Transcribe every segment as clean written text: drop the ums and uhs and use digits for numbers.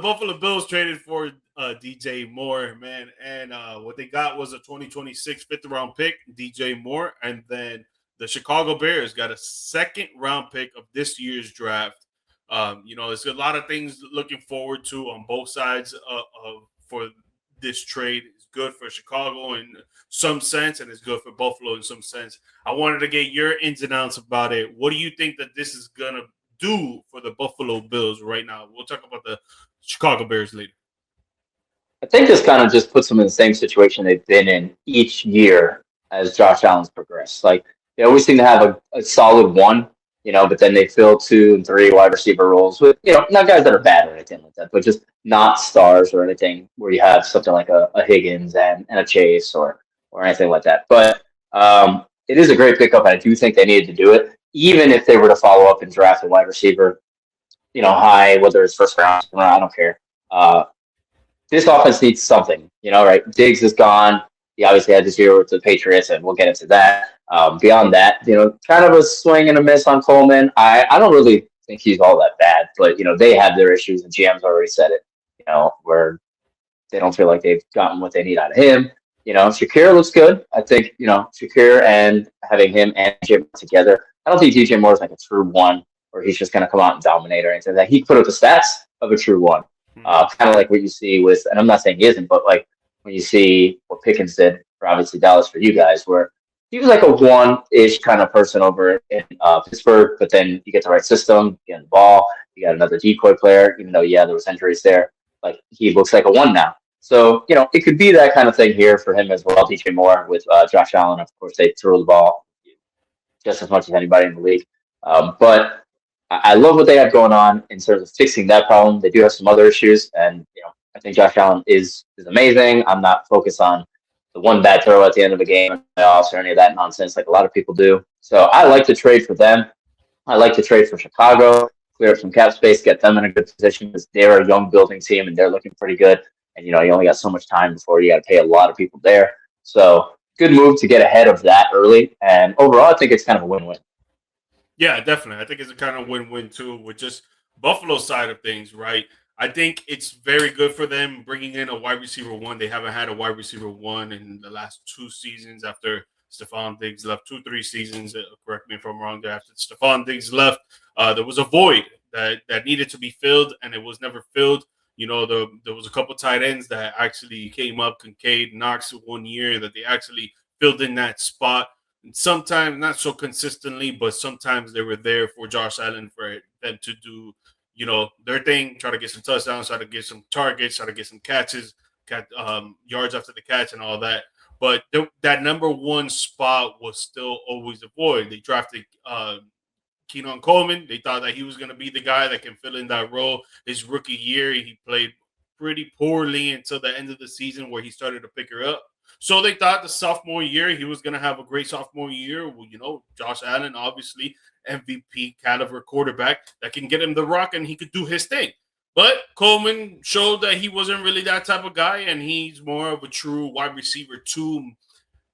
Buffalo Bills traded for DJ Moore, man, and what they got was a 2026 fifth-round pick, DJ Moore, and then the Chicago Bears got a second-round pick of this year's draft. There's a lot of things looking forward to on both sides for this trade. It's good for Chicago in some sense, and it's good for Buffalo in some sense. I wanted to get your ins and outs about it. What do you think that this is gonna do for the Buffalo Bills right now? We'll talk about the Chicago Bears later. I think this kind of just puts them in the same situation they've been in each year as Josh Allen's progressed. Like they always seem to have a solid one, but then they fill two and three wide receiver roles with, not guys that are bad or anything like that, but just not stars or anything where you have something like a Higgins and a Chase or anything like that. But it is a great pickup, and I do think they needed to do it, even if they were to follow up and draft a wide receiver, high, whether it's first round, second round, I don't care. This offense needs something, right? Diggs is gone. He obviously had this year with the Patriots, and we'll get into that. Beyond that, kind of a swing and a miss on Coleman. I don't really think he's all that bad, but, they have their issues, and GM's already said it, where they don't feel like they've gotten what they need out of him. Shakir looks good. I think, Shakir and having him and DJ together, I don't think DJ Moore is like a true one, or he's just going to come out and dominate or anything like that. He put up the stats of a true one. Kind of like what you see with, and I'm not saying he isn't, but like when you see what Pickens did for obviously Dallas for you guys, where he was like a one-ish kind of person over in Pittsburgh, but then you get the right system, you get the ball, you got another decoy player, even though, there was injuries there. Like he looks like a one now. So, it could be that kind of thing here for him as well. DJ Moore with Josh Allen, of course, they throw the ball just as much as anybody in the league. But I love what they have going on in terms of fixing that problem. They do have some other issues, and I think Josh Allen is amazing. I'm not focused on the one bad throw at the end of the game in the playoffs or any of that nonsense like a lot of people do. So I like the trade for them. I like the trade for Chicago, clear up some cap space, get them in a good position because they're a young building team and they're looking pretty good. And you only got so much time before you got to pay a lot of people there. So good move to get ahead of that early. And overall, I think it's kind of a win-win. Yeah, definitely. I think it's a kind of win-win too with just Buffalo side of things, right? I think it's very good for them bringing in a wide receiver one. They haven't had a wide receiver one in the last two seasons after Stephon Diggs left, 2-3 seasons. Correct me if I'm wrong. There after Stephon Diggs left, there was a void that needed to be filled, and it was never filled. There was a couple tight ends that actually came up, Kincaid, Knox, one year that they actually filled in that spot. And sometimes not so consistently, but sometimes they were there for Josh Allen for them to do, their thing, try to get some touchdowns, try to get some targets, try to get some catches, yards after the catch and all that. But that number one spot was still always a void. They drafted Keenan Coleman. They thought that he was going to be the guy that can fill in that role. His rookie year, he played pretty poorly until the end of the season where he started to pick her up. So they thought the sophomore year he was going to have a great sophomore year. Well, Josh Allen, obviously MVP caliber quarterback that can get him the rock and he could do his thing. But Coleman showed that he wasn't really that type of guy, and he's more of a true wide receiver two,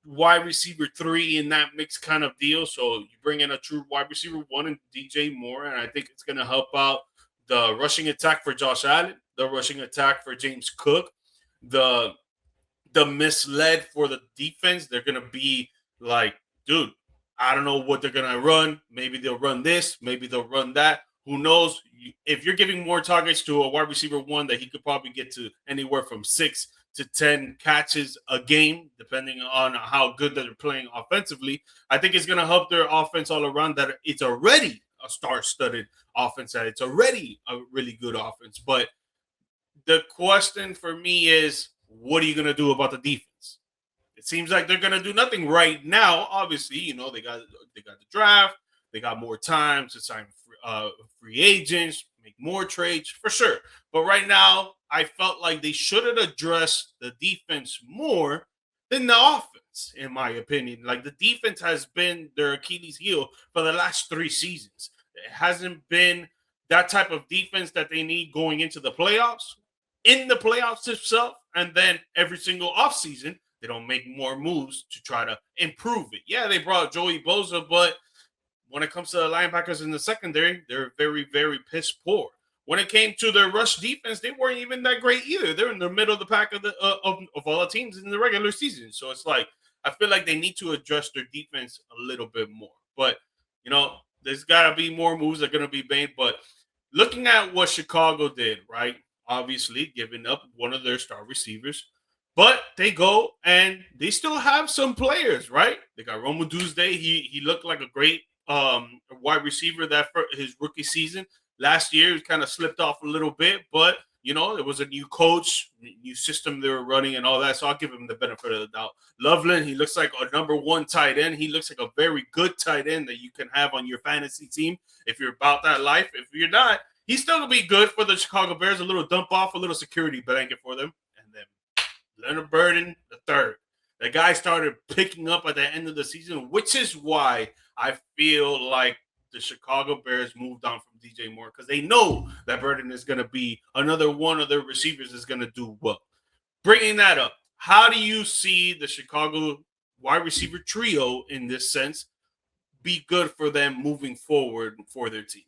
wide receiver three in that mix kind of deal. So you bring in a true wide receiver one and DJ Moore, and I think it's going to help out the rushing attack for Josh Allen, the rushing attack for James Cook, the misled for the defense. They're going to be like, dude, I don't know what they're going to run. Maybe they'll run this. Maybe they'll run that. Who knows? If you're giving more targets to a wide receiver one that he could probably get to anywhere from 6 to 10 catches a game, depending on how good they're playing offensively, I think it's going to help their offense all around that it's already a star-studded offense, that it's already a really good offense. But the question for me is, what are you going to do about the defense? It seems like they're going to do nothing right now. Obviously, they got the draft. They got more time to sign free agents, make more trades for sure. But right now, I felt like they should have addressed the defense more than the offense, in my opinion. Like the defense has been their Achilles heel for the last 3 seasons. It hasn't been that type of defense that they need going into the playoffs, in the playoffs itself, and then every single offseason, they don't make more moves to try to improve it. Yeah, they brought Joey Bosa, but when it comes to the linebackers in the secondary, they're very, very piss poor. when it came to their rush defense, they weren't even that great either. They're in the middle of the pack of of all the teams in the regular season. So it's like I feel like they need to adjust their defense a little bit more. But there's got to be more moves that are going to be made. But looking at what Chicago did, right? Obviously, giving up one of their star receivers, but they go and they still have some players, right? They got Roma Tuesday. He looked like a great wide receiver that for his rookie season. Last year, he kind of slipped off a little bit, but it was a new coach, new system they were running, and all that. So I'll give him the benefit of the doubt. Loveland, he looks like a number one tight end. He looks like a very good tight end that you can have on your fantasy team if you're about that life. If you're not, he's still gonna be good for the Chicago Bears. A little dump off, a little security blanket for them, and then Leonard Burden, the third. The guy started picking up at the end of the season, which is why I feel like the Chicago Bears moved on from DJ Moore because they know that Burden is going to be another one of their receivers is going to do well. Bringing that up, how do you see the Chicago wide receiver trio in this sense be good for them moving forward for their team?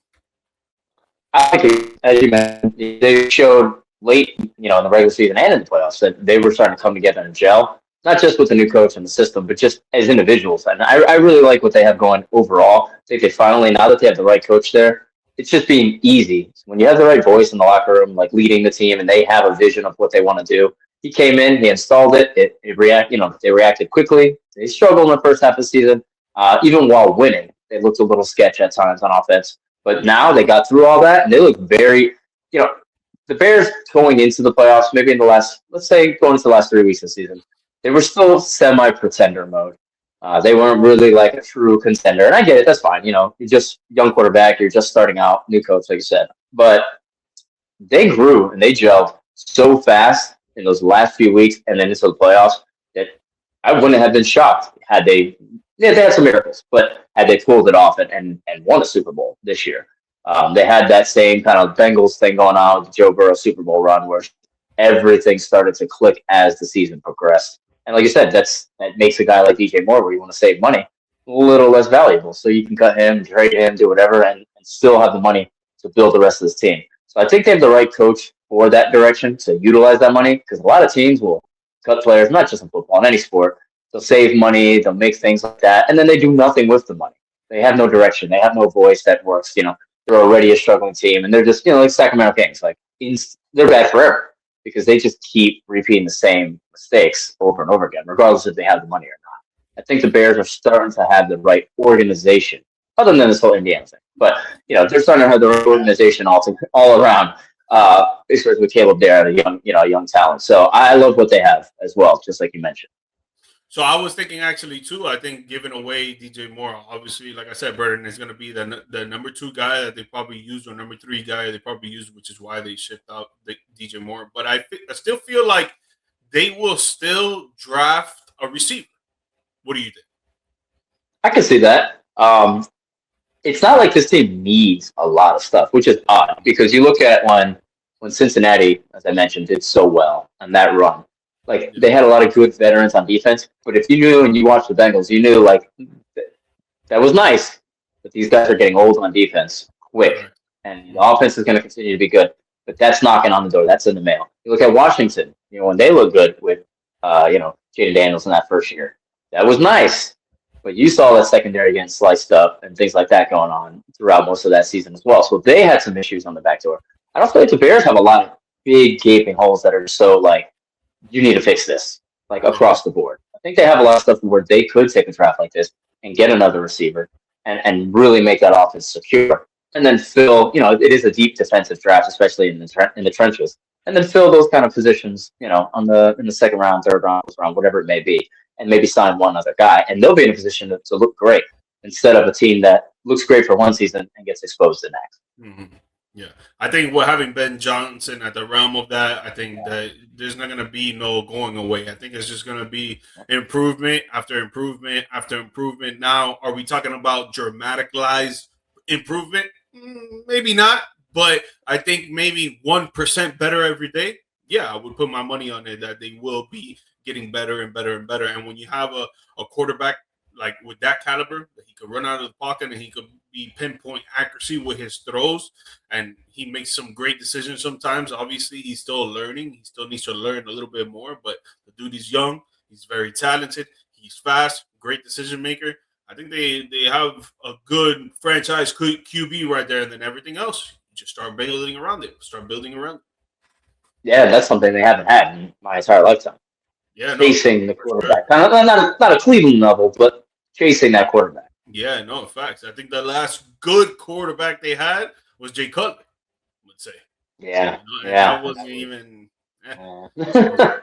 I think, as you mentioned, they showed late, in the regular season and in the playoffs that they were starting to come together and gel, not just with the new coach and the system, but just as individuals. And I really like what they have going overall. I think they finally, now that they have the right coach there, it's just being easy. When you have the right voice in the locker room, like leading the team, and they have a vision of what they want to do. He came in, he installed it. They reacted quickly. They struggled in the first half of the season, even while winning. They looked a little sketch at times on offense. But now they got through all that, and they look very, the Bears going into the playoffs, maybe in the last, let's say going into the last 3 weeks of the season, they were still semi-pretender mode. They weren't really like a true contender. And I get it, that's fine. You're just young quarterback, you're just starting out, new coach, like you said. But they grew and they gelled so fast in those last few weeks and then into the playoffs that I wouldn't have been shocked had they had some miracles, but had they pulled it off and won a Super Bowl this year. They had that same kind of Bengals thing going on with the Joe Burrow Super Bowl run where everything started to click as the season progressed. And like you said, that makes a guy like DJ Moore, where you want to save money, a little less valuable. So you can cut him, trade him, do whatever, and still have the money to build the rest of this team. So I think they have the right coach for that direction to utilize that money, because a lot of teams will cut players, not just in football, in any sport. They'll save money, they'll make things like that, and then they do nothing with the money. They have no direction. They have no voice that works. They're already a struggling team, and they're just, like Sacramento Kings. They're bad forever because they just keep repeating the same mistakes over and over again, regardless if they have the money or not. I think the Bears are starting to have the right organization, other than this whole Indiana thing. But, they're starting to have the right organization all around, especially with Caleb Dare, a young talent. So I love what they have as well, just like you mentioned. So I was thinking actually too. I think giving away DJ Moore, obviously, like I said, Burden is going to be the number 2 guy that they probably use, or number 3 guy they probably use, which is why they shipped out DJ Moore. But I still feel like they will still draft a receiver. What do you think? I can see that. It's not like this team needs a lot of stuff, which is odd because you look at when Cincinnati, as I mentioned, did so well on that run. Like, they had a lot of good veterans on defense, but if you knew and you watched the Bengals, you knew, that was nice, but these guys are getting old on defense quick, and the offense is going to continue to be good, but that's knocking on the door. That's in the mail. You look at Washington, when they look good with, Jaden Daniels in that first year. That was nice, but you saw that secondary getting sliced up and things like that going on throughout most of that season as well. So they had some issues on the back door. I don't feel like the Bears have a lot of big gaping holes that are so, you need to fix this, across the board. I think they have a lot of stuff where they could take a draft like this and get another receiver and really make that offense secure. And then fill, it is a deep defensive draft, especially in the trenches. And then fill those kind of positions, in the second round, third round, fourth round, whatever it may be, and maybe sign one other guy. And they'll be in a position to look great instead of a team that looks great for one season and gets exposed the next. Mm-hmm. Yeah, I think having Ben Johnson at the realm of that, I think that there's not going to be no going away. I think it's just going to be improvement after improvement after improvement. Now, are we talking about dramaticalized improvement? Maybe not, but I think maybe 1% better every day. Yeah, I would put my money on it that they will be getting better and better and better. And when you have a quarterback like with that caliber, that he could run out of the pocket and he could be pinpoint accuracy with his throws, and he makes some great decisions sometimes. Obviously, he's still learning. He still needs to learn a little bit more, but the dude is young. He's very talented. He's fast, great decision maker. I think they have a good franchise QB right there, and then everything else, you just start building around it. Start building around it. Yeah, that's something they haven't had in my entire lifetime. Yeah, no, Chasing the for sure. quarterback. Not a Cleveland level, but chasing that quarterback. Yeah, no, facts. I think the last good quarterback they had was Jay Cutler, I would say. Yeah, And that wasn't absolutely. even. Yeah.